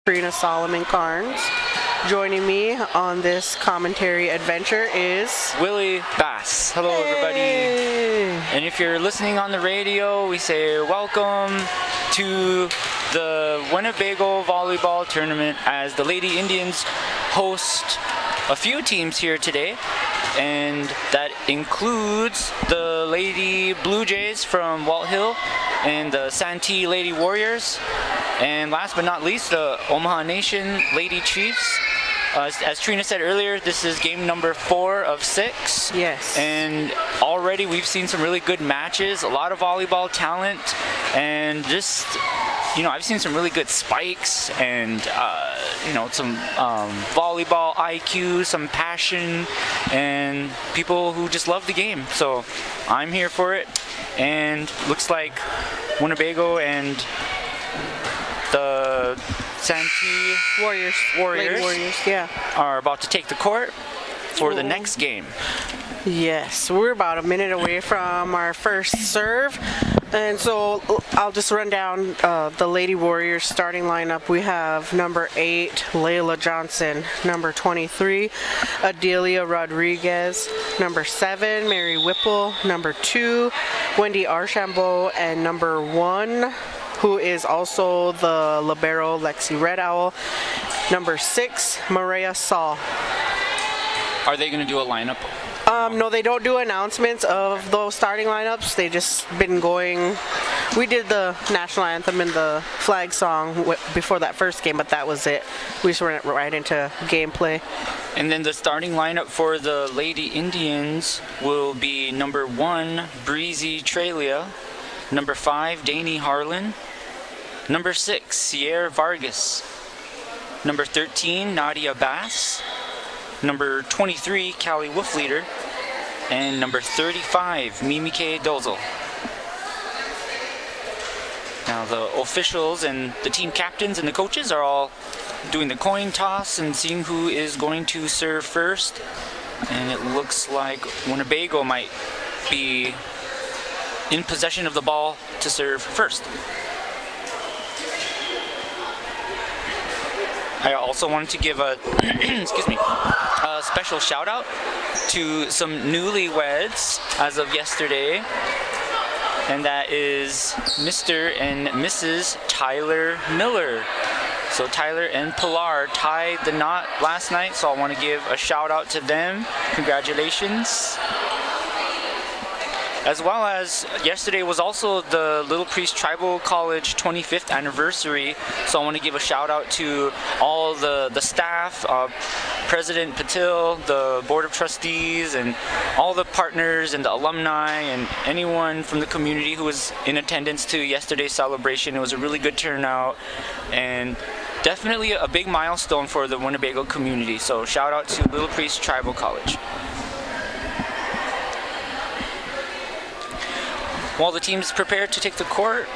Karina Solomon Carnes. Joining me on this commentary adventure is Willie Bass. Hello, everybody. And if you're listening on the radio, we say welcome to the Winnebago Volleyball Tournament as the Lady Indians host a few teams here today. And that includes the Lady Blue Jays from Walt Hill and the Santee Lady Warriors. And last but not least, the Omaha Nation Lady Chiefs. As Trina said earlier, this is game number 4 of 6. Yes. And already we've seen some really good matches, a lot of volleyball talent, and just, I've seen some really good spikes and, some volleyball IQ, some passion, and people who just love the game. So I'm here for it, and looks like Winnebago and the Santee Warriors, yeah, are about to take the court for the next game. Yes, we're about a minute away from our first serve, and so I'll just run down the Lady Warriors starting lineup. We have number 8, Layla Johnson, number 23, Adelia Rodriguez, number 7, Mary Whipple, number 2, Wendy Archambault, and number 1, who is also the libero, Lexi Red Owl, number 6, Maria Saul. Are they going to do a lineup? No, they don't do announcements of those starting lineups. They just been going. We did the national anthem and the flag song before that first game, but that was it. We just went right into gameplay. And then the starting lineup for the Lady Indians will be number 1, Breezy Trelia, number 5, Danny Harlan, number 6, Sierra Vargas, number 13, Nadia Bass, number 23, Callie Wolfleader, and number 35, Mimike Dozel. Now the officials and the team captains and the coaches are all doing the coin toss and seeing who is going to serve first. And it looks like Winnebago might be in possession of the ball to serve first. I also wanted to give a a special shout out to some newlyweds as of yesterday, and that is Mr. and Mrs. Tyler Miller. So Tyler and Pilar tied the knot last night, so I want to give a shout out to them. Congratulations. As well as yesterday was also the Little Priest Tribal College 25th anniversary, so I want to give a shout out to all the staff, President Patil, the Board of Trustees, and all the partners and the alumni and anyone from the community who was in attendance to yesterday's celebration. It was a really good turnout and definitely a big milestone for the Winnebago community, so shout out to Little Priest Tribal College. While the teams prepare to take the court,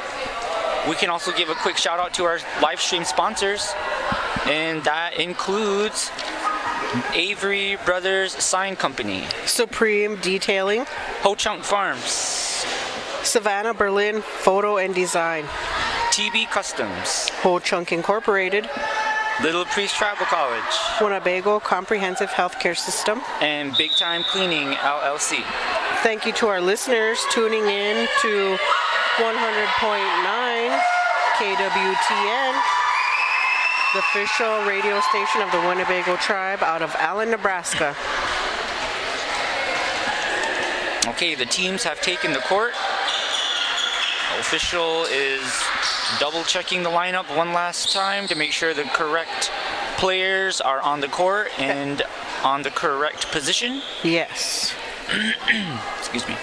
we can also give a quick shout out to our live stream sponsors, and that includes Avery Brothers Sign Company, Supreme Detailing, Ho Chunk Farms, Savannah Berlin Photo and Design, TB Customs, Ho Chunk Incorporated, Little Priest Tribal College, Winnebago Comprehensive Healthcare System, and Big Time Cleaning LLC. Thank you to our listeners tuning in to 100.9 KWTN, the official radio station of the Winnebago Tribe out of Allen, Nebraska. Okay, the teams have taken the court. The official is double checking the lineup one last time to make sure the correct players are on the court and on the correct position. Yes. Excuse me.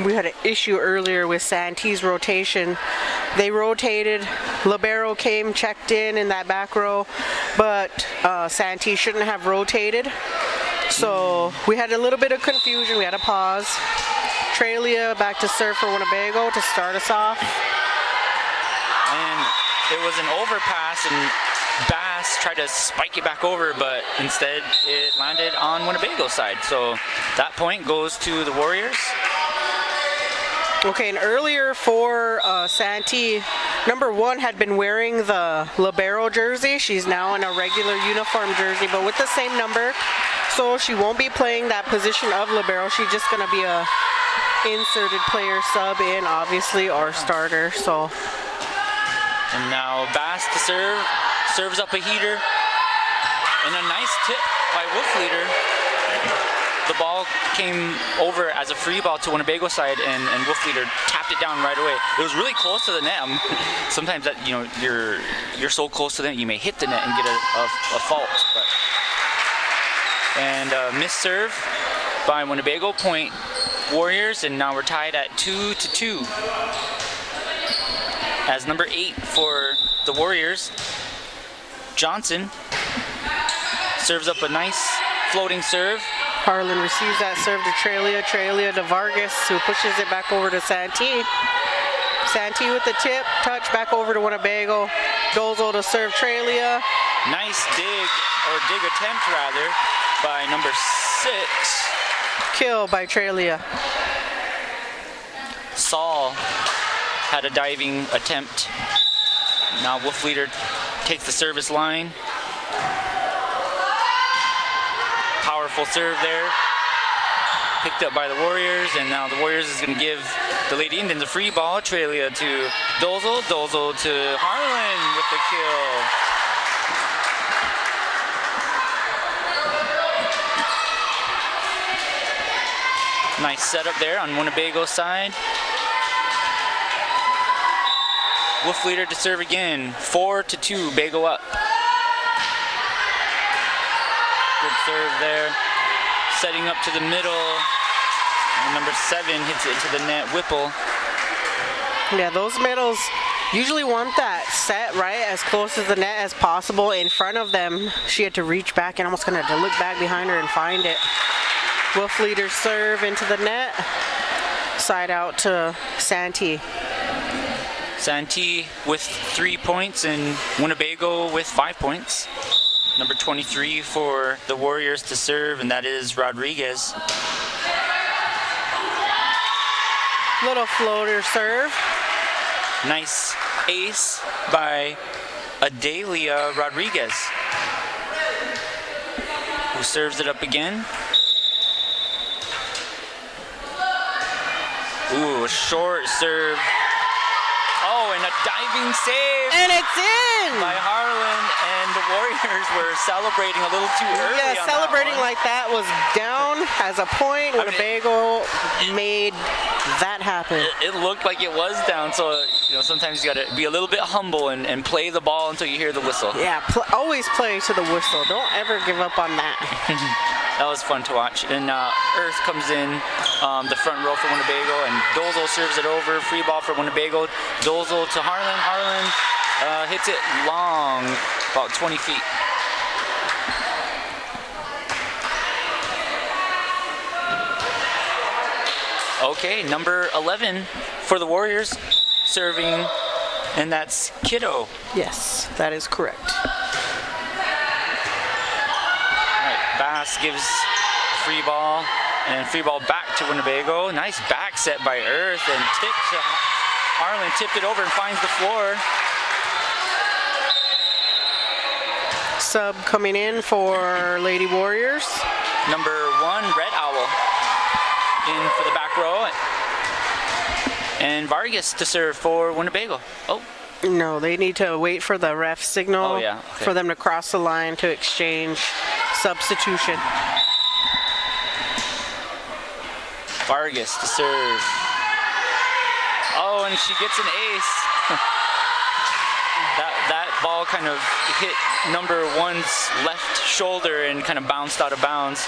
We had an issue earlier with Santee's rotation. They rotated, libero came, checked in that back row, but Santee shouldn't have rotated. So we had a little bit of confusion. We had a pause. Trelia back to serve for Winnebago to start us off. And it was an overpass, and Bass tried to spike it back over, but instead it landed on Winnebago's side. So that point goes to the Warriors. Okay, and earlier for Santee, Number 1 had been wearing the libero jersey. She's now in a regular uniform jersey, but with the same number. So she won't be playing that position of libero. She's just going to be a inserted player, sub in, obviously, or starter. So. And now Bass to serve. Serves up a heater. And a nice tip by Wolf Leader. The ball came over as a free ball to Winnebago side, and Wolf Leader tapped it down right away. It was really close to the net. Sometimes that you're so close to the net, you may hit the net and get a fault. And missed serve by Winnebago, point Warriors, and now we're tied at 2-2. As number 8 for the Warriors, Johnson serves up a nice floating serve. Harlan receives that serve to Trelia to Vargas, who pushes it back over to Santee. Santee with the tip, touch back over to Winnebago. Dozo to serve Trelia. Nice dig attempt rather, by number 6. Kill by Trelia. Saul had a diving attempt. Now Wolf Leader takes the service line. Powerful serve there. Picked up by the Warriors, and now the Warriors is going to give the Lady Indians a free ball. Trelia to Dozo. Dozo to Harlan with the kill. Nice setup there on Winnebago's side. Wolf Leader to serve again. 4-2, Bago up. Good serve there. Setting up to the middle. And number 7 hits it into the net. Whipple. Yeah, those middles usually want that set right as close to the net as possible in front of them. She had to reach back and almost gonna have to look back behind her and find it. Wolf Leader serve into the net. Side out to Santee. Santee with 3 points and Winnebago with 5 points. Number 23 for the Warriors to serve, and that is Rodriguez. Little floater serve. Nice ace by Adelia Rodriguez, who serves it up again. Ooh, a short serve. Oh, and a diving save. And it's in! By Harlan, and the Warriors were celebrating a little too early. Yeah, on celebrating that one. like that was down as a point. Winnebago made that happen. It looked like it was down, so sometimes you gotta be a little bit humble and play the ball until you hear the whistle. Yeah, always play to the whistle. Don't ever give up on that. That was fun to watch. And Earth comes in the front row for Winnebago, and Dozo serves it over. Free ball for Winnebago. Dozo to Harlan. Harlan hits it long, about 20 feet. Okay, number 11 for the Warriors serving, and that's Kiddo. Yes, that is correct. Bass gives free ball, and free ball back to Winnebago. Nice back set by Earth, and tip to Harlan, tipped it over and finds the floor. Sub coming in for Lady Warriors. Number 1, Red Owl, in for the back row. And Vargas to serve for Winnebago. Oh. No, they need to wait for the ref signal Okay. for them to cross the line to exchange substitution. Vargas to serve. Oh, and she gets an ace. That ball kind of hit number 1's left shoulder and kind of bounced out of bounds.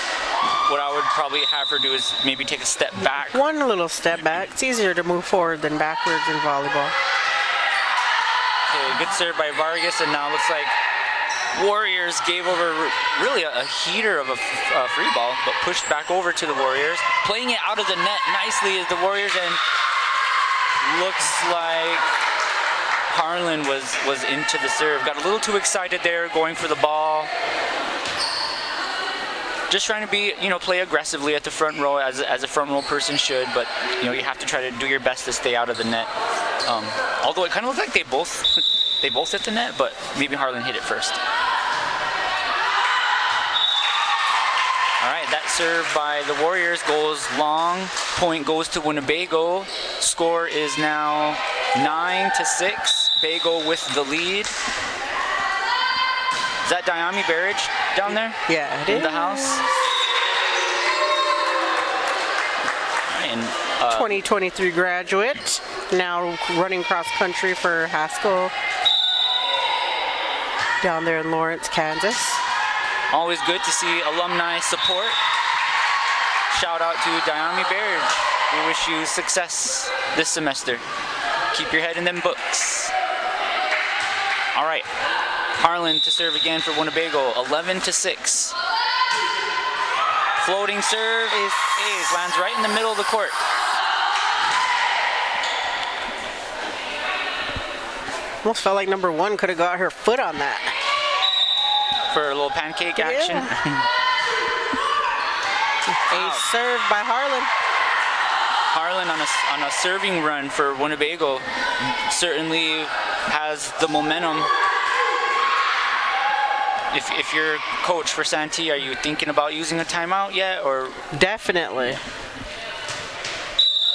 What I would probably have her do is maybe take a step back. One little step back. It's easier to move forward than backwards in volleyball. Okay, good serve by Vargas, and now it looks like Warriors gave over really a heater of a free ball, but pushed back over to the Warriors. Playing it out of the net nicely is the Warriors, and looks like Harlan was into the serve. Got a little too excited there, going for the ball. Just trying to be, play aggressively at the front row as a front row person should, but you have to try to do your best to stay out of the net. Although it kind of looked like they both hit the net, but maybe Harlan hit it first. All right, that serve by the Warriors goes long. Point goes to Winnebago. Score is now 9-6. Bago with the lead. Is that Diami Barrage down there? Yeah, it in is. the house. And 2023 graduate, now running cross country for Haskell down there in Lawrence, Kansas. always good to see alumni support. Shout out to Diami Barrage. We wish you success this semester. Keep your head in them books. All right, Harlan to serve again for Winnebago, 11-6. Floating serve is lands right in the middle of the court. Almost felt like number one could have got her foot on that. For a little pancake action. Yeah. Ace serve by Harlan. Harlan on a serving run for Winnebago certainly has the momentum. If you're coach for Santee, are you thinking about using a timeout yet, or? Definitely.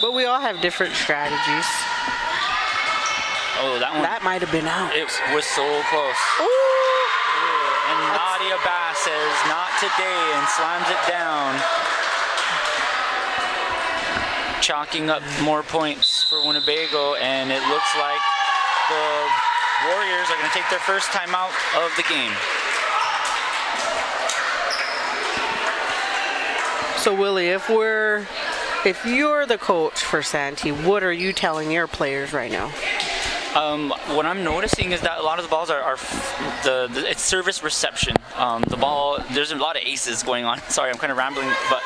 But we all have different strategies. Oh, that one. That might have been out. It was so close. Ooh. And Nadia Bass says, not today, and slams it down. Chalking up more points for Winnebago, and it looks like the Warriors are going to take their first timeout of the game. So Willie, if you're the coach for Santee, what are you telling your players right now? What I'm noticing is that a lot of the balls are it's service reception. The ball, there's a lot of aces going on. Sorry, I'm kind of rambling, but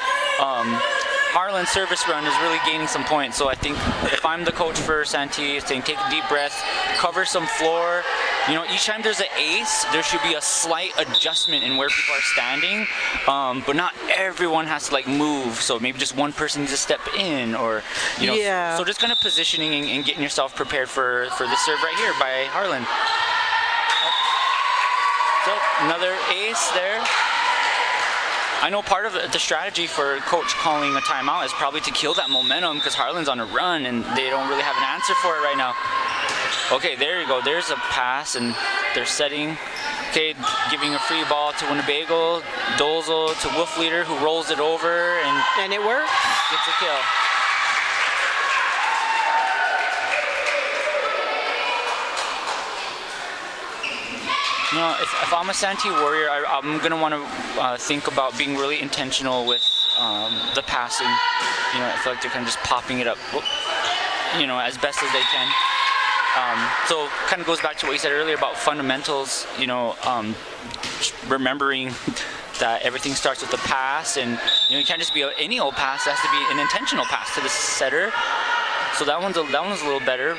Harlan's service run is really gaining some points. So I think if I'm the coach for Santee, saying take a deep breath, cover some floor. You know, each time there's an ace, there should be a slight adjustment in where people are standing, but not everyone has to like move. So maybe just one person needs to step in, or you know. Yeah. So just kind of positioning and getting yourself prepared for this serve right here by Harlan. So another ace there. I know part of the strategy for coach calling a timeout is probably to kill that momentum because Harlan's on a run and they don't really have an answer for it right now. Okay, there you go. There's a pass and they're setting. Okay, giving a free ball to Winnebago. Dozel to Wolf Leader, who rolls it over and it worked. Gets a kill. You know, if I'm a Santee Warrior, I'm going to want to think about being really intentional with the passing. You know, I feel like they're kind of just popping it up, you know, as best as they can. So kind of goes back to what you said earlier about fundamentals, you know, remembering that everything starts with a pass, and you know, it can't just be any old pass. It has to be an intentional pass to the setter. So that one's a little better,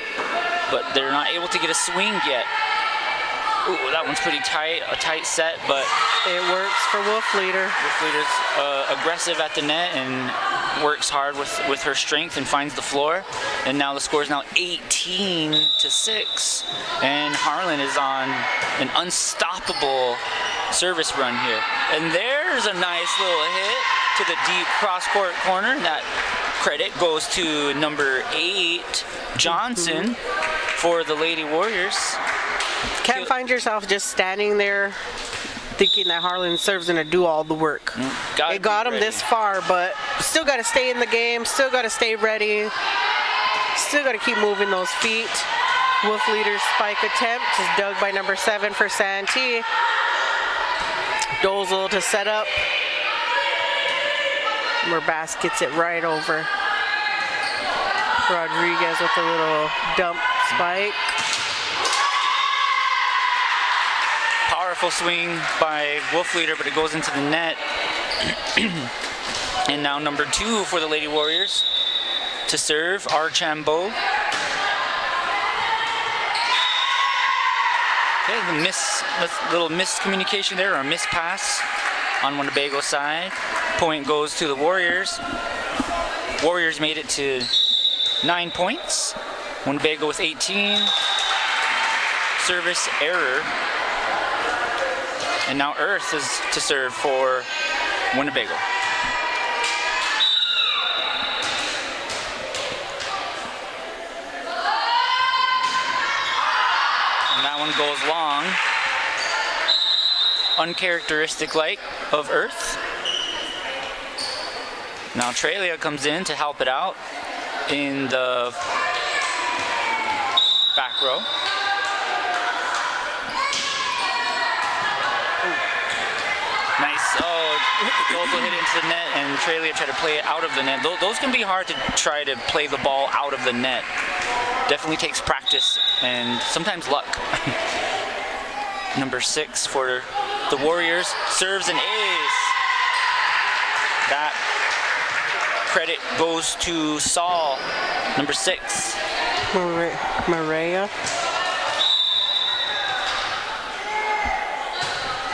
but they're not able to get a swing yet. Ooh, that one's pretty tight, a tight set, but it works for Wolf Leader. Wolf Leader's aggressive at the net and works hard with her strength and finds the floor. And now the score is now 18-6, and Harlan is on an unstoppable service run here. And there's a nice little hit to the deep cross-court corner. And that credit goes to number 8, Johnson, for the Lady Warriors. Can't find yourself just standing there thinking that Harlan serves going to do all the work. It got him this far, but still got to stay in the game, still got to stay ready, still got to keep moving those feet. Wolf Leader's spike attempt is dug by number 7 for Santee. Dozel to set up, where Bass gets it right over. Rodriguez with a little dump spike. Powerful swing by Wolf Leader, but it goes into the net. And now number 2 for the Lady Warriors to serve, Archambault. Okay, little miscommunication there, or a mispass on Winnebago's side. Point goes to the Warriors. Warriors made it to 9 points. Winnebago with 18. Service error. And now Earth is to serve for Winnebago. And that one goes long. Uncharacteristic like of Earth. Now Trelia comes in to help it out in the back row. Nice. Oh, those will hit it into the net, and Trelia try to play it out of the net. Those can be hard to try to play the ball out of the net. Definitely takes practice and sometimes luck. Number 6 for the Warriors serves an ace. That credit goes to Saul, number 6. Maria.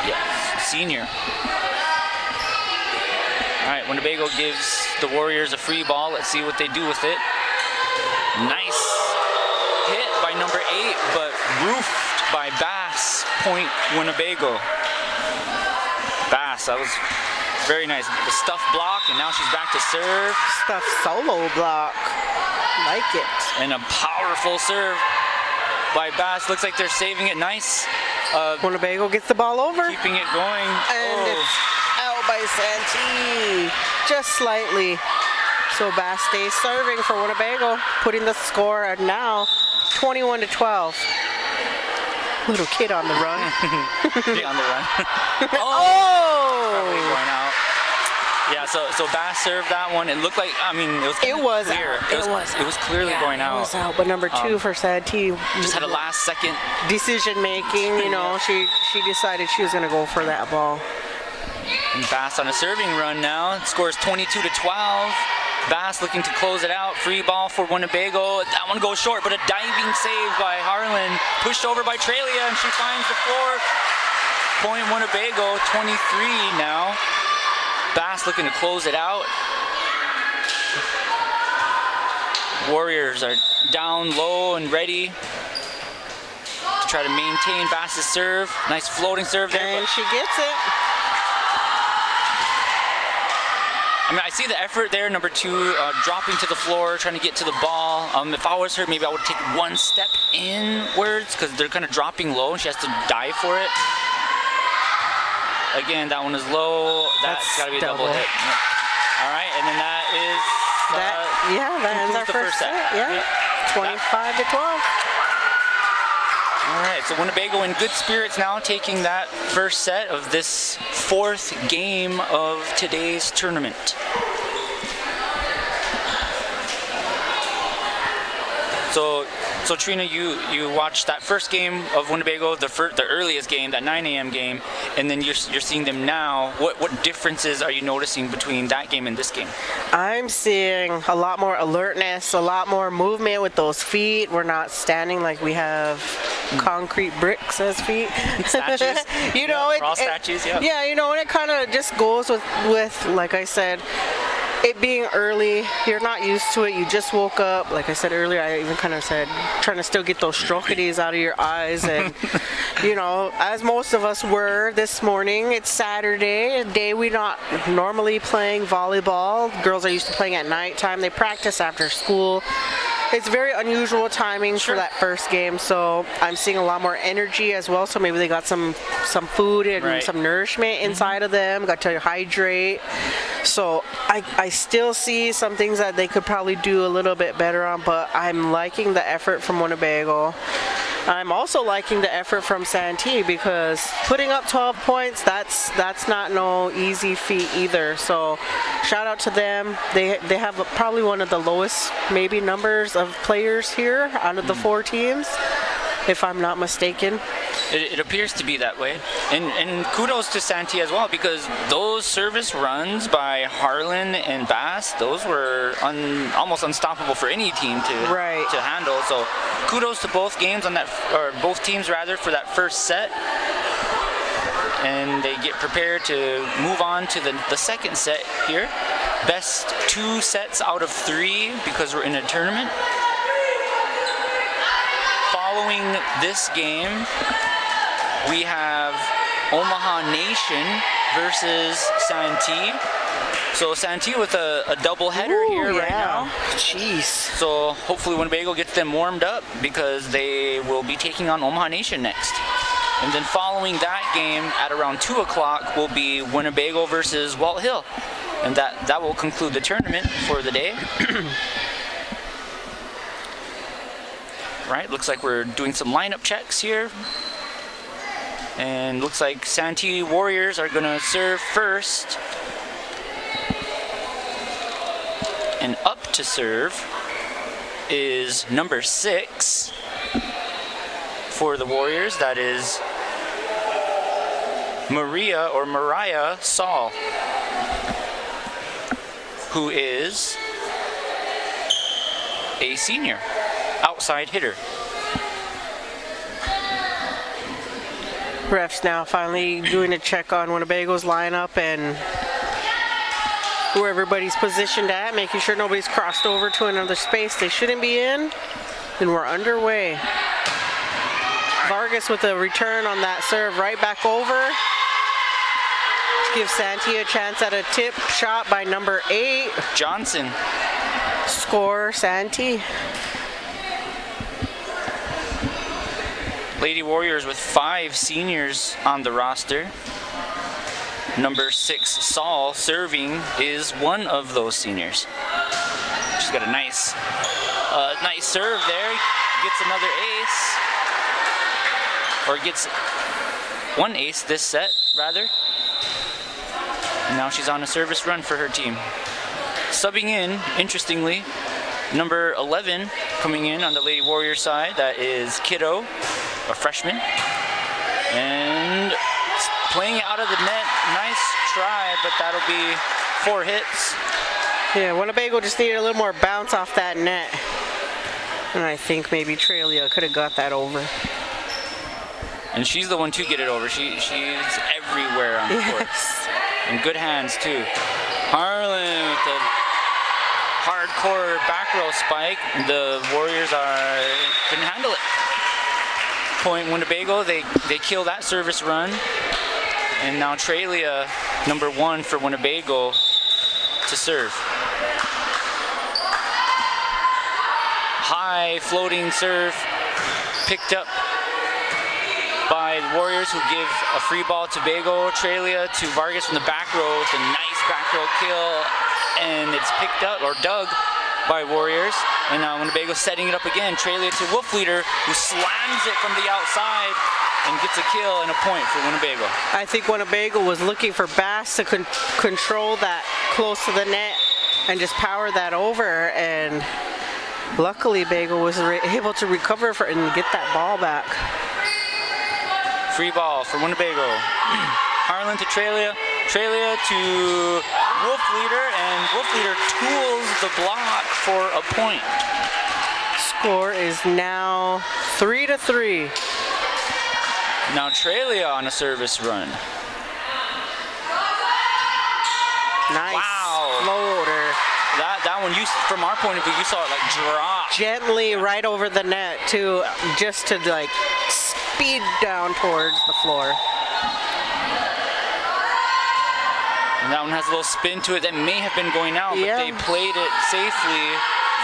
Yes, senior. All right, Winnebago gives the Warriors a free ball. Let's see what they do with it. Nice hit by number 8, but roofed by Bass. Point Winnebago. Bass, that was very nice. The stuff block, and now she's back to serve. Stuff solo block. Like it. And a powerful serve by Bass. Looks like they're saving it nice. Winnebago gets the ball over. Keeping it going. And it's out by Santee. Just slightly. So Bass stays serving for Winnebago, putting the score at now 21-12. Little kid on the run. Yeah, on the run. Oh! Probably going out. Yeah, so Bass served that one. It looked like, I mean, it was clear. Out. It was clearly going out. It was out, but number 2 for Santee Just had a last second decision making. You know, she decided she was going to go for that ball. And Bass on a serving run now. It scores 22-12. Bass looking to close it out. Free ball for Winnebago. That one goes short, but a diving save by Harlan. Pushed over by Trelia, and she finds the floor. Point Winnebago, 23 now. Bass looking to close it out. Warriors are down low and ready to try to maintain Bass's serve. Nice floating serve there. And she gets it. I mean, I see the effort there, number 2, dropping to the floor, trying to get to the ball. If I was her, maybe I would take one step inwards because they're kind of dropping low and she has to dive for it. Again, that one is low. That's got to be a double hit. Yep. All right, and then that is... that ends our first set. Yeah, 25-12. All right, so Winnebago in good spirits now, taking that first set of this 4th game of today's tournament. So Trina, you watched that first game of Winnebago, the earliest game, that 9 a.m. game, and then you're seeing them now. What differences are you noticing between that game and this game? I'm seeing a lot more alertness, a lot more movement with those feet. We're not standing like we have concrete bricks as feet. Statues. You know, raw statues. Yeah. Yeah, you know, and it kind of just goes with like I said, it being early. You're not used to it. You just woke up. Like I said earlier, I even kind of said trying to still get those strokities out of your eyes, and you know, as most of us were this morning. It's Saturday, a day we're not normally playing volleyball. Girls are used to playing at nighttime. They practice after school. It's very unusual timing for that first game, so I'm seeing a lot more energy as well. So maybe they got some food and some nourishment inside of them. Got to hydrate. So I still see some things that they could probably do a little bit better on, but I'm liking the effort from Winnebago. I'm also liking the effort from Santee because putting up 12 points, that's not no easy feat either. So shout out to them. They have probably one of the lowest maybe numbers of players here out of the 4 teams, if I'm not mistaken. It appears to be that way. And kudos to Santee as well, because those service runs by Harlan and Bass, those were almost unstoppable for any team to handle. So kudos to both games on that, or both teams rather, for that first set. And they get prepared to move on to the second set here. Best 2 sets out of 3 because we're in a tournament. following this game, we have Omaha Nation versus Santee. So Santee with a double header here right now. Jeez. So hopefully Winnebago gets them warmed up because they will be taking on Omaha Nation next. And then following that game at around 2 o'clock will be Winnebago versus Walt Hill. And that will conclude the tournament for the day. Right, looks like we're doing some lineup checks here. And looks like Santee Warriors are gonna serve first. And up to serve is number 6 for the Warriors. That is Mariah Saul, who is a senior outside hitter. Refs now finally doing a check on Winnebago's lineup and where everybody's positioned at, making sure nobody's crossed over to another space they shouldn't be in. And we're underway. Vargas with a return on that serve right back over. Gives Santee a chance at a tip shot by number 8. Johnson. Score, Santee. Lady Warriors with 5 seniors on the roster. Number 6, Saul, serving is one of those seniors. She's got a nice serve there. Gets another ace. Or gets one ace this set, rather. And now she's on a service run for her team. Subbing in, interestingly, number 11 coming in on the Lady Warrior side. That is Kiddo, a freshman. And playing it out of the net, nice try, but that'll be 4 hits. Yeah, Winnebago just needed a little more bounce off that net. And I think maybe Trelia could have got that over. And she's the one to get it over. She's everywhere on the court. In good hands, too. Harlan with the hardcore back row spike. The Warriors couldn't handle it. Point Winnebago, they kill that service run. And now Trelia, number 1 for Winnebago, to serve. High floating serve, picked up by the Warriors, who give a free ball to Bago. Trelia to Vargas from the back row with a nice back row kill. And it's picked up, or dug, by Warriors. And now Winnebago setting it up again. Trelia to Wolfleader, who slams it from the outside and gets a kill and a point for Winnebago. I think Winnebago was looking for Bass to control that close to the net and just power that over. And luckily, Bago was able to recover and get that ball back. Free ball for Winnebago. Harlan to Trelia. Trelia to Wolfleader, and Wolfleader tools the block for a point. Score is now 3-3. Now Trelia on a service run. Nice Wow. floater. That one, from our point of view, you saw it like drop. Gently right over the net too, just to like speed down towards the floor. And that one has a little spin to it that may have been going out, but they played it safely.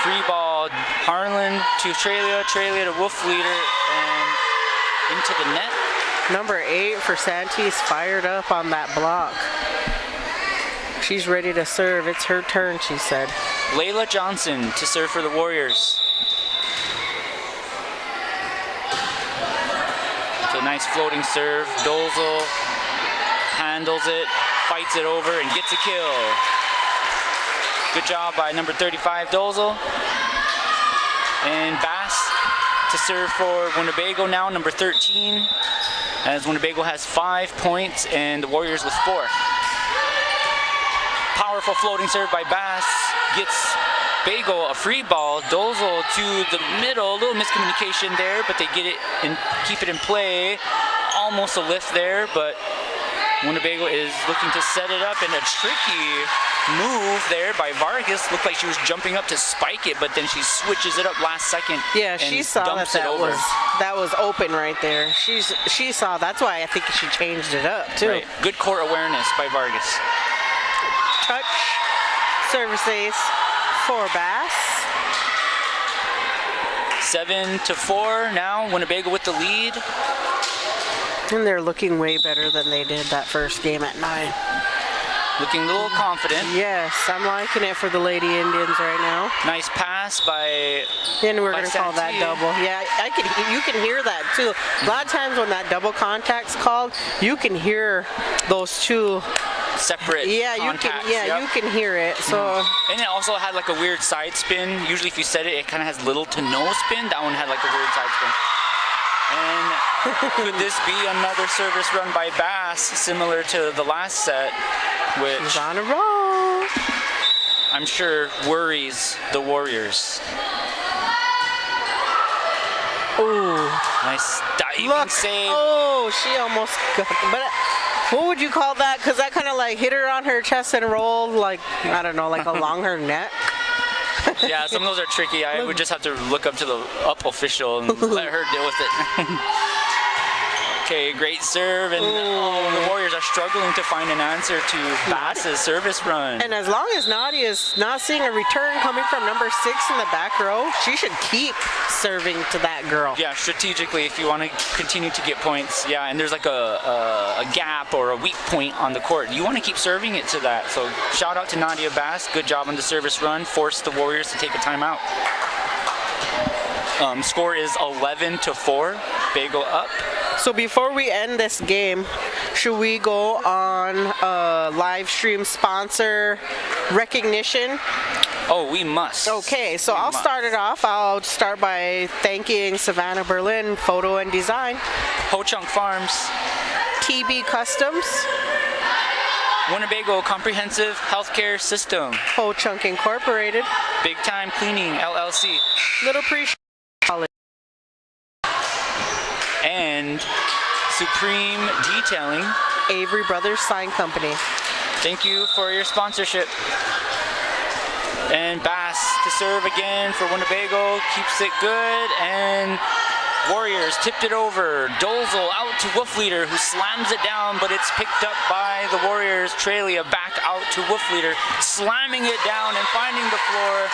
Free ball, Harlan to Trelia, Trelia to Wolfleader, and into the net. Number 8 for Santee's fired up on that block. She's ready to serve. It's her turn, she said. Layla Johnson to serve for the Warriors. It's a nice floating serve. Dolzel handles it, fights it over, and gets a kill. Good job by number 35, Dolzel. And Bass to serve for Winnebago now, number 13. As Winnebago has 5 points and the Warriors with 4. Powerful floating serve by Bass. Gets Bago a free ball. Dolzel to the middle. A little miscommunication there, but they get it and keep it in play. Almost a lift there, but Winnebago is looking to set it up, and a tricky move there by Vargas. Looked like she was jumping up to spike it, but then she switches it up last second. Yeah, she saw that was open right there. She saw. That's why I think she changed it up too. Right. Good court awareness by Vargas. Touch, service ace for Bass. 7-4 now. Winnebago with the lead. And they're looking way better than they did that first game at 9. Looking a little confident. Yes, I'm liking it for the Lady Indians right now. Nice pass by. Then we're going to call Santee. that double. Yeah, you can hear that too. A lot of times when that double contact's called, you can hear those two Separate contacts. You can hear it. So and it also had like a weird side spin. Usually if you set it, it kind of has little to no spin. That one had like a weird side spin. And could this be another service run by Bass, similar to the last set, which she's on a roll. I'm sure worries the Warriors. Ooh, nice diving save. Oh, she almost got. But what would you call that? Because that kind of like hit her on her chest and rolled like, I don't know, like along her neck. Yeah, some of those are tricky. I would just have to look up to the up official and let her deal with it. Okay, great serve, and the Warriors are struggling to find an answer to Bass's service run. And as long as Nadia is not seeing a return coming from number 6 in the back row, she should keep serving to that girl. Yeah, strategically, if you want to continue to get points, yeah, and there's like a gap or a weak point on the court, you want to keep serving it to that. So shout out to Nadia Bass, good job on the service run, forced the Warriors to take a timeout. Score is 11-4, Bago up. So before we end this game, should we go on a live stream sponsor recognition? Oh, we must. Okay, so I'll start it off. I'll start by thanking Savannah Berlin Photo and Design, Ho Chunk Farms, TB Customs, Winnebago Comprehensive Healthcare System, Ho Chunk Incorporated, Big Time Cleaning LLC, Little Pre and Supreme Detailing, Avery Brothers Sign Company. Thank you for your sponsorship. And Bass to serve again for Winnebago, keeps it good, and Warriors tipped it over. Dolzel out to Wolf Leader, who slams it down, but it's picked up by the Warriors. Trelia back out to Wolf Leader, slamming it down and finding the floor.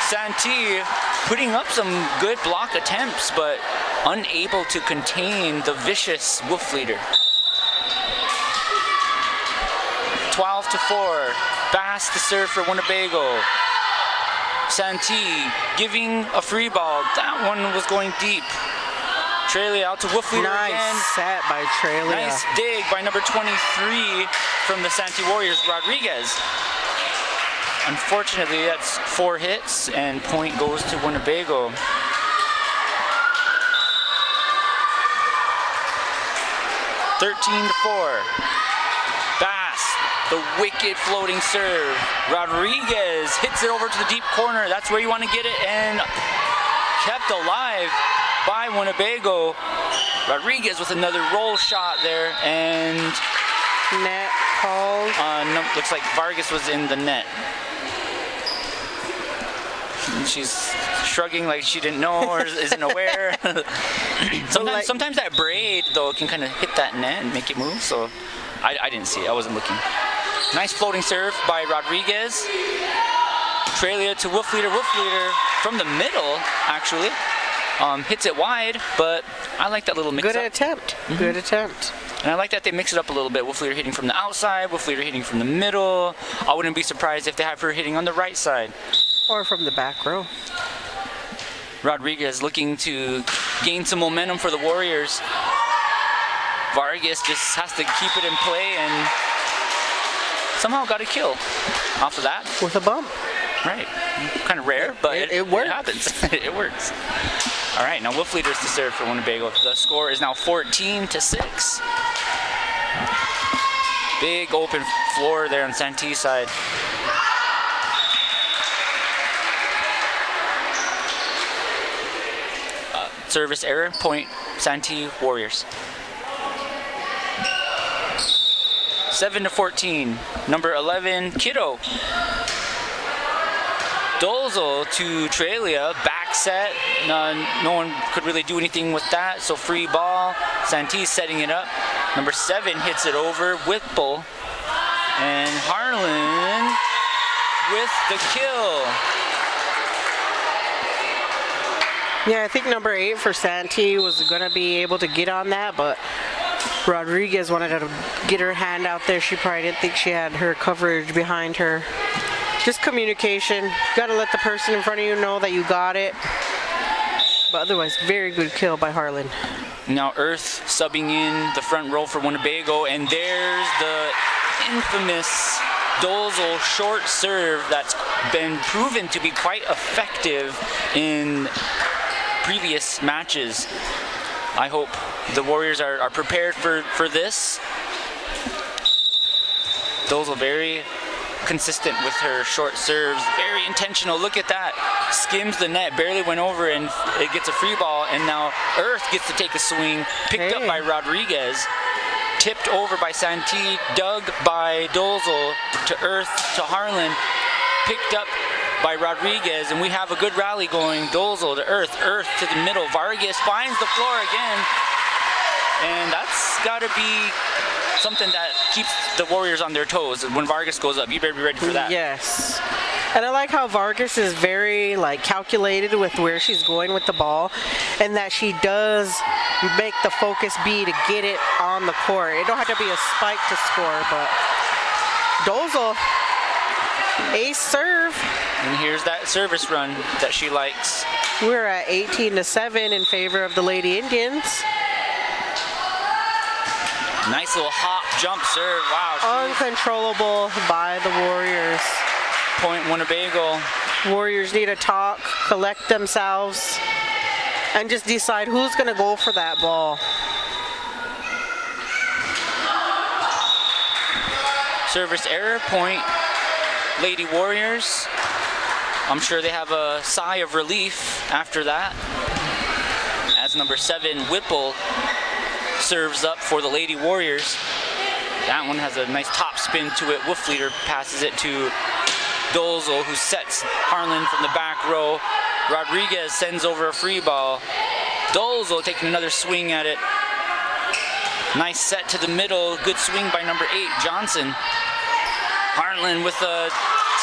Santee putting up some good block attempts, but unable to contain the vicious Wolf Leader. 12-4. Bass to serve for Winnebago. Santee giving a free ball. That one was going deep. Trelia out to Wolf Leader again. Nice set by Trelia. Nice dig by number 23 from the Santee Warriors, Rodriguez. Unfortunately, that's 4 hits, and point goes to Winnebago. (13-4). Bass, the wicked floating serve. Rodriguez hits it over to the deep corner. That's where you want to get it, and kept alive by Winnebago. Rodriguez with another roll shot there, and net called. No, looks like Vargas was in the net. She's shrugging like she didn't know or isn't aware. Sometimes that braid, though, can kind of hit that net and make it move, so I didn't see it. I wasn't looking. Nice floating serve by Rodriguez. Trelia to Wolf Leader. Wolf Leader from the middle, actually. Hits it wide, but I like that little mix-up. Good attempt. Mm-hmm. Good attempt. And I like that they mix it up a little bit. Wolf Leader hitting from the outside, Wolf Leader hitting from the middle. I wouldn't be surprised if they have her hitting on the right side. Or from the back row. Rodriguez looking to gain some momentum for the Warriors. Vargas just has to keep it in play and somehow got a kill off of that. With a bump. Right. Kind of rare, but it works. It happens. It works. All right, now Wolf Leaders to serve for Winnebago. The score is now 14-6. Big open floor there on Santee's side. Service error, point Santee Warriors. 7-14. Number 11, Kiddo. Dolzo to Trelia, back set. No one could really do anything with that, so free ball. Santee setting it up. Number 7 hits it over, Whipple. And Harlan with the kill. Yeah, I think number 8 for Santee was going to be able to get on that, but Rodriguez wanted to get her hand out there. She probably didn't think she had her coverage behind her. Just communication. You got to let the person in front of you know that you got it. But otherwise, very good kill by Harlan. Now Earth subbing in the front row for Winnebago, and there's the infamous Dolzo short serve that's been proven to be quite effective in previous matches. I hope the Warriors are prepared for this. Dolzo very consistent with her short serves, very intentional. Look at that, skims the net, barely went over, and it gets a free ball. And now Earth gets to take a swing, picked up by Rodriguez, tipped over by Santee, dug by Dolzo to Earth to Harlan, picked up by Rodriguez, and we have a good rally going. Dolzo to Earth, Earth to the middle. Vargas finds the floor again, and that's got to be something that keeps the Warriors on their toes. When Vargas goes up, you better be ready for that. Yes. And I like how Vargas is very calculated with where she's going with the ball, and that she does make the focus be to get it on the court. It don't have to be a spike to score, but Dolzo, ace serve. And here's that service run that she likes. We're at 18-7 in favor of the Lady Indians. Nice little hop jump serve. Wow. Uncontrollable by the Warriors. Point Winnebago. Warriors need to talk, collect themselves, and just decide who's going to go for that ball. Service error, point Lady Warriors. I'm sure they have a sigh of relief after that, as number 7, Whipple, serves up for the Lady Warriors. That one has a nice top spin to it. Wolf Leader passes it to Dolzo, who sets Harlan from the back row. Rodriguez sends over a free ball. Dolzo taking another swing at it. Nice set to the middle. Good swing by number 8, Johnson. Harlan with a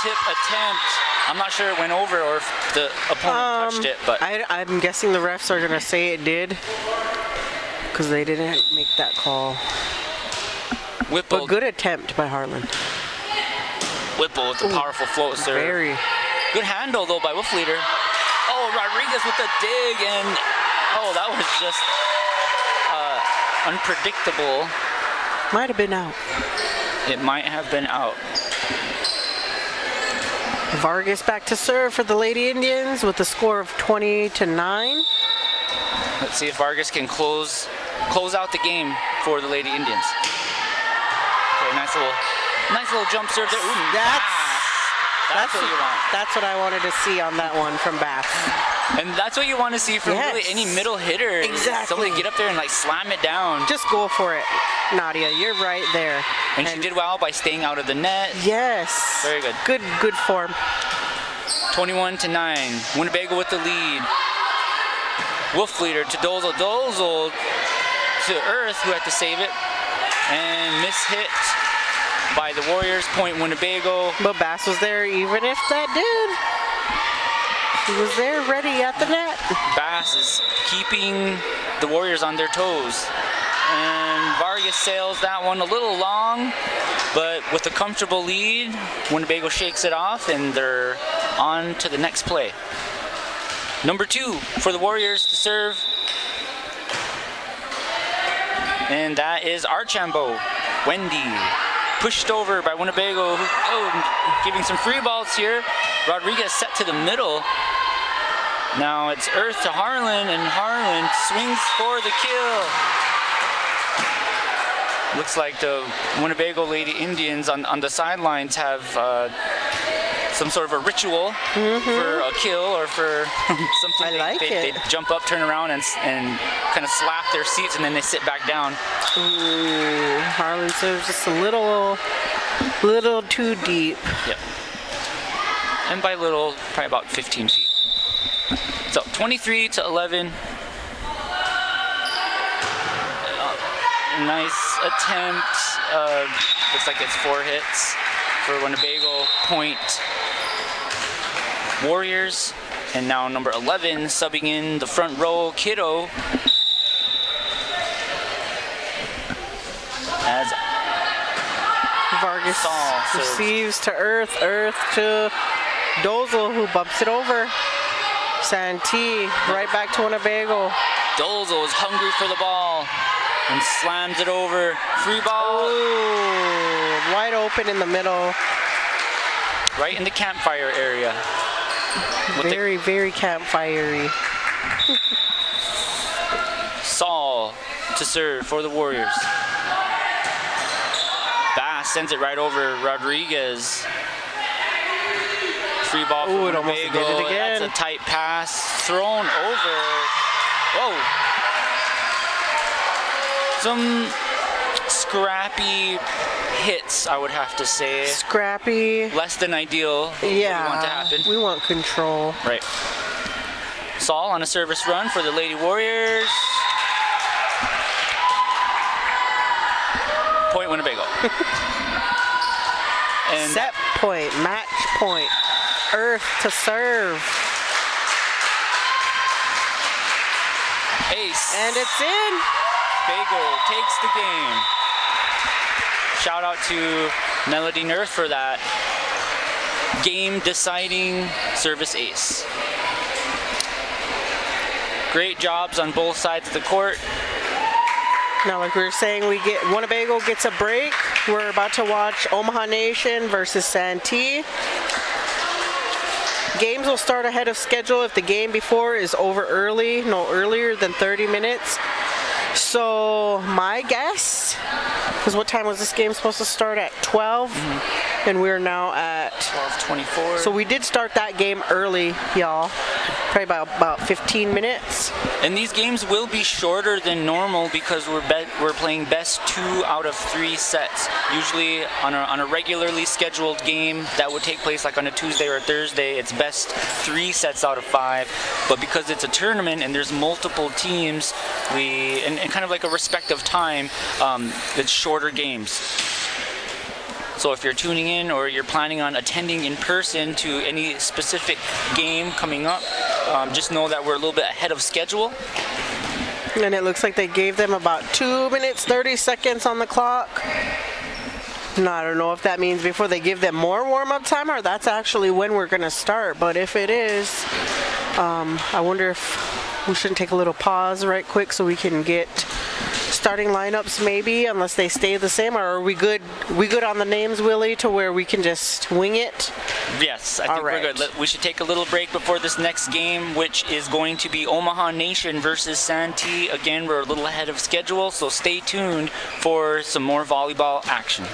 tip attempt. I'm not sure it went over or if the opponent touched it, but I'm guessing the refs are going to say it did, because they didn't make that call. Whipple. But good attempt by Harlan. Whipple with a powerful float serve. Very. Good handle though by Wolf Leader. Oh, Rodriguez with the dig, and oh, that was just unpredictable. Might have been out. It might have been out. Vargas back to serve for the Lady Indians with a score of 20-9. Let's see if Vargas can close out the game for the Lady Indians. Okay, nice little jump serve there. Ooh, that's what you want. That's what I wanted to see on that one from Bass. And that's what you want to see from really any middle hitter. Exactly. Somebody get up there and slam it down. Just go for it, Nadia. You're right there. And she did well by staying out of the net. Yes. Very good. Good form. 21-9. Winnebago with the lead. Wolf Leader to Dolzo. Dolzo to Earth, who had to save it. And mishit by the Warriors. Point Winnebago. But Bass was there even if that did. He was there ready at the net. Bass is keeping the Warriors on their toes. And Vargas sails that one a little long, but with a comfortable lead, Winnebago shakes it off, and they're on to the next play. Number 2 for the Warriors to serve. And that is Archambault. Wendy. Pushed over by Winnebago, giving some free balls here. Rodriguez set to the middle. Now it's Earth to Harlan, and Harlan swings for the kill. Looks like the Winnebago Lady Indians on the sidelines have some sort of a ritual for a kill or for something. I like they it. jump up, turn around, and kind of slap their seats, and then they sit back down. Ooh, Harlan serves just a little too deep. Yep. And by little, probably about 15 feet. So 23-11. Nice attempt. Looks like it's 4 hits for Winnebago. Point Warriors. And now number 11 subbing in the front row, Kiddo. As Vargas Saul serves. receives to Earth to Dozel, who bumps it over. Santee right back to Winnebago. Dozel is hungry for the ball and slams it over. Free ball. Ooh, wide open in the middle. Right in the campfire area. Very campfire-y. Saul to serve for the Warriors. Bass sends it right over Rodriguez. Free ball for Ooh, it almost Winnebago. did it again. That's a tight pass thrown over. Whoa. Some scrappy hits, I would have to say. Scrappy. Less than ideal. Yeah. What do you want to happen? We want control. Right. Saul on a service run for the Lady Warriors. Point Winnebago. And Set point, match point. Earth to serve. ace. And it's in. Bago takes the game. Shout out to Melody Nerth for that game deciding service ace. Great jobs on both sides of the court. Now, like we were saying, Winnebago gets a break. We're about to watch Omaha Nation versus Santee. Games will start ahead of schedule if the game before is over early, no earlier than 30 minutes. So my guess, because what time was this game supposed to start at? 12? And we're now at 12:24. So we did start that game early, y'all. Probably about 15 minutes. And these games will be shorter than normal because we're playing best 2 out of 3 sets. Usually on a regularly scheduled game that would take place like on a Tuesday or a Thursday, it's best 3 sets out of 5. But because it's a tournament and there's multiple teams, and kind of like a respect of time, it's shorter games. So if you're tuning in or you're planning on attending in person to any specific game coming up, just know that we're a little bit ahead of schedule. And it looks like they gave them about 2 minutes, 30 seconds on the clock. And I don't know if that means before they give them more warm-up time or that's actually when we're going to start. But if it is, I wonder if we shouldn't take a little pause right quick so we can get starting lineups maybe, unless they stay the same. Or are we good on the names, Willie, to where we can just wing it? Yes, I think we're good. We should take a little break before this next game, which is going to be Omaha Nation versus Santee. Again, we're a little ahead of schedule, so stay tuned for some more volleyball action.